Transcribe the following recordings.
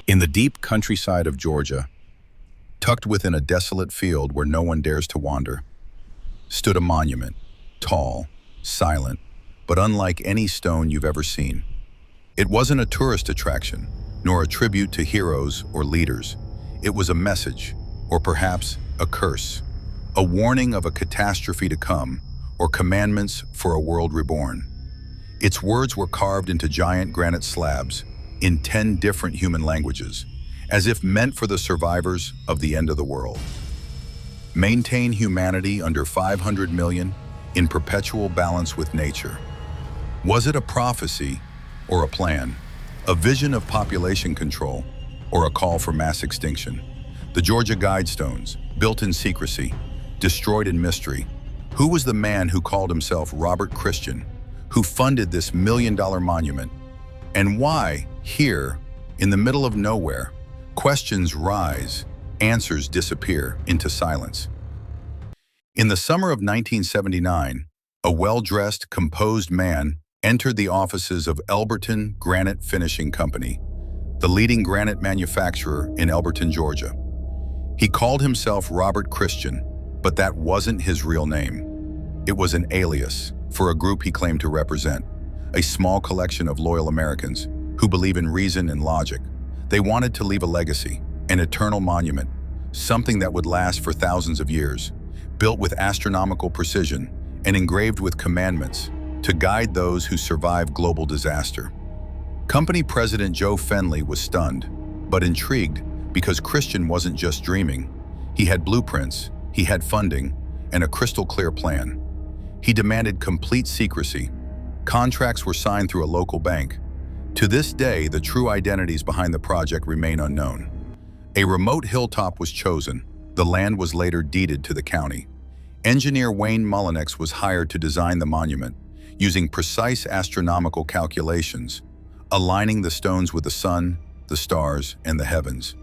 In the deep countryside of Georgia, tucked within a desolate field where no one dares to wander, stood a monument, tall, silent, but unlike any stone you've ever seen. It wasn't a tourist attraction, nor a tribute to heroes or leaders. It was a message, or perhaps a curse, a warning of a catastrophe to come, or commandments for a world reborn. Its words were carved into giant granite slabs in 10 different human languages, as if meant for the survivors of the end of the world. Maintain humanity under 500 million in perpetual balance with nature. Was it a prophecy or a plan? A vision of population control or a call for mass extinction? The Georgia Guidestones, built in secrecy, destroyed in mystery. Who was the man who called himself Robert Christian, who funded this million-dollar monument? And why, here, in the middle of nowhere, questions rise, answers disappear into silence? In the summer of 1979, a well-dressed, composed man entered the offices of Elberton Granite Finishing Company, the leading granite manufacturer in Elberton, Georgia. He called himself Robert Christian, but that wasn't his real name. It was an alias for a group he claimed to represent, a small collection of loyal Americans who believe in reason and logic. They wanted to leave a legacy, an eternal monument, something that would last for thousands of years, built with astronomical precision and engraved with commandments to guide those who survive global disaster. Company President Joe Fenley was stunned, but intrigued because Christian wasn't just dreaming. He had blueprints, he had funding, and a crystal-clear plan. He demanded complete secrecy. Contracts were signed through a local bank. To this day, the true identities behind the project remain unknown. A remote hilltop was chosen. The land was later deeded to the county. Engineer Wayne Mullinex was hired to design the monument, using precise astronomical calculations, aligning the stones with the sun, the stars, and the heavens.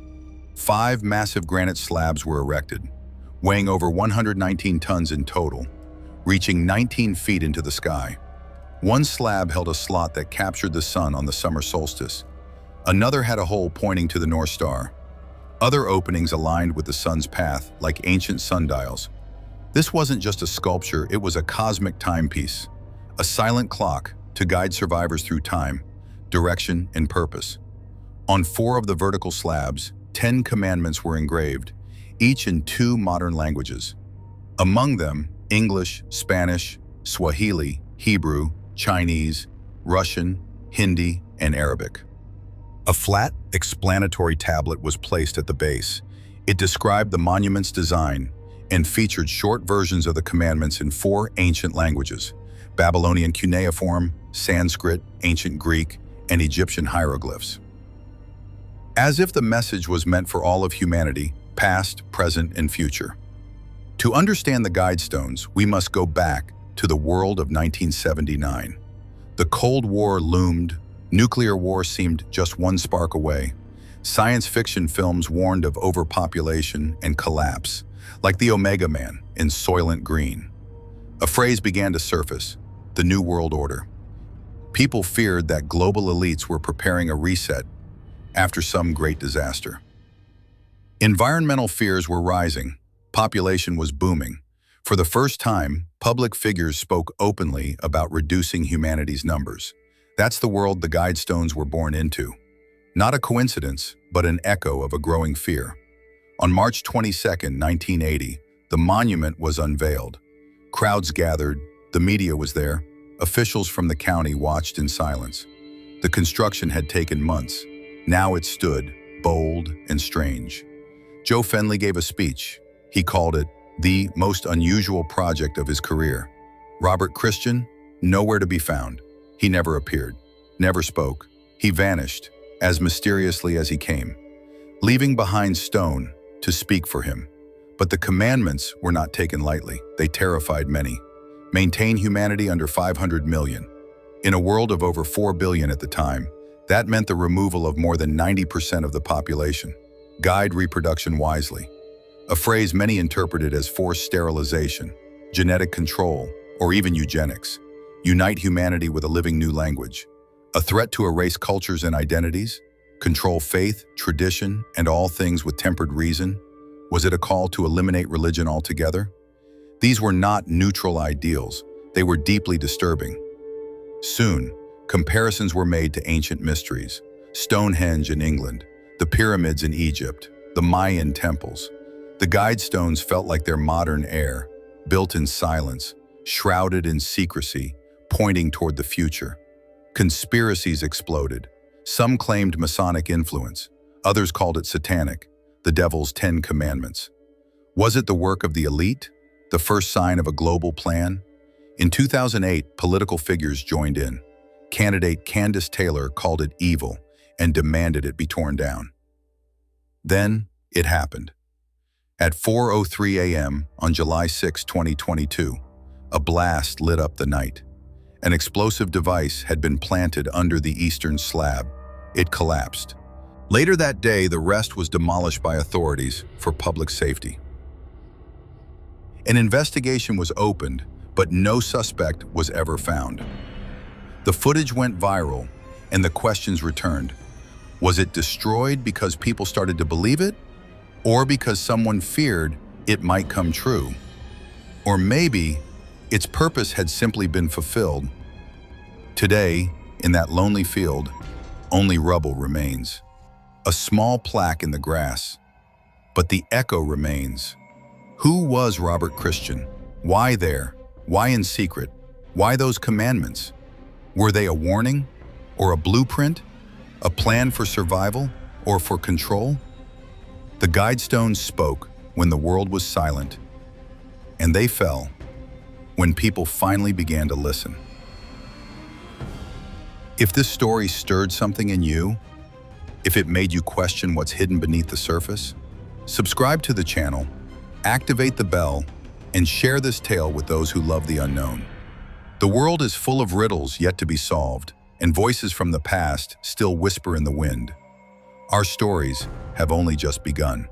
5 massive granite slabs were erected, weighing over 119 tons in total, reaching 19 feet into the sky. One slab held a slot that captured the sun on the summer solstice. Another had a hole pointing to the North Star. Other openings aligned with the sun's path, like ancient sundials. This wasn't just a sculpture, it was a cosmic timepiece, a silent clock to guide survivors through time, direction, and purpose. On 4 of the vertical slabs, 10 commandments were engraved, each in 2 modern languages. Among them, English, Spanish, Swahili, Hebrew, Chinese, Russian, Hindi, and Arabic. A flat, explanatory tablet was placed at the base. It described the monument's design and featured short versions of the commandments in 4 ancient languages: Babylonian cuneiform, Sanskrit, ancient Greek, and Egyptian hieroglyphs. As if the message was meant for all of humanity, past, present, and future. To understand the Guidestones, we must go back to the world of 1979. The Cold War loomed. Nuclear war seemed just one spark away. Science fiction films warned of overpopulation and collapse, like the Omega Man in Soylent Green. A phrase began to surface: the New World Order. People feared that global elites were preparing a reset after some great disaster. Environmental fears were rising. Population was booming. For the first time, public figures spoke openly about reducing humanity's numbers. That's the world the Guidestones were born into. Not a coincidence, but an echo of a growing fear. On March 22, 1980, the monument was unveiled. Crowds gathered, the media was there, officials from the county watched in silence. The construction had taken months. Now it stood, bold and strange. Joe Fenley gave a speech. He called it the most unusual project of his career. Robert Christian, nowhere to be found. He never appeared, never spoke. He vanished, as mysteriously as he came, leaving behind stone to speak for him. But the commandments were not taken lightly. They terrified many. Maintain humanity under 500 million. In a world of over 4 billion at the time, that meant the removal of more than 90% of the population. Guide reproduction wisely. A phrase many interpreted as forced sterilization, genetic control, or even eugenics. Unite humanity with a living new language. A threat to erase cultures and identities? Control faith, tradition, and all things with tempered reason? Was it a call to eliminate religion altogether? These were not neutral ideals. They were deeply disturbing. Soon, comparisons were made to ancient mysteries: Stonehenge in England, the pyramids in Egypt, the Mayan temples. The Guidestones felt like their modern heir, built in silence, shrouded in secrecy, pointing toward the future. Conspiracies exploded. Some claimed Masonic influence. Others called it satanic, the devil's 10 commandments. Was it the work of the elite, the first sign of a global plan? In 2008, political figures joined in. Candidate Candace Taylor called it evil and demanded it be torn down. Then, it happened. At 4:03 a.m. on July 6, 2022, a blast lit up the night. An explosive device had been planted under the eastern slab. It collapsed. Later that day, the rest was demolished by authorities for public safety. An investigation was opened, but no suspect was ever found. The footage went viral, and the questions returned. Was it destroyed because people started to believe it? Or because someone feared it might come true? Or maybe its purpose had simply been fulfilled. Today, in that lonely field, only rubble remains. A small plaque in the grass. But the echo remains. Who was Robert Christian? Why there? Why in secret? Why those commandments? Were they a warning? Or a blueprint? A plan for survival? Or for control? The Guidestones spoke when the world was silent, and they fell when people finally began to listen. If this story stirred something in you, if it made you question what's hidden beneath the surface, subscribe to the channel, activate the bell, and share this tale with those who love the unknown. The world is full of riddles yet to be solved, and voices from the past still whisper in the wind. Our stories have only just begun.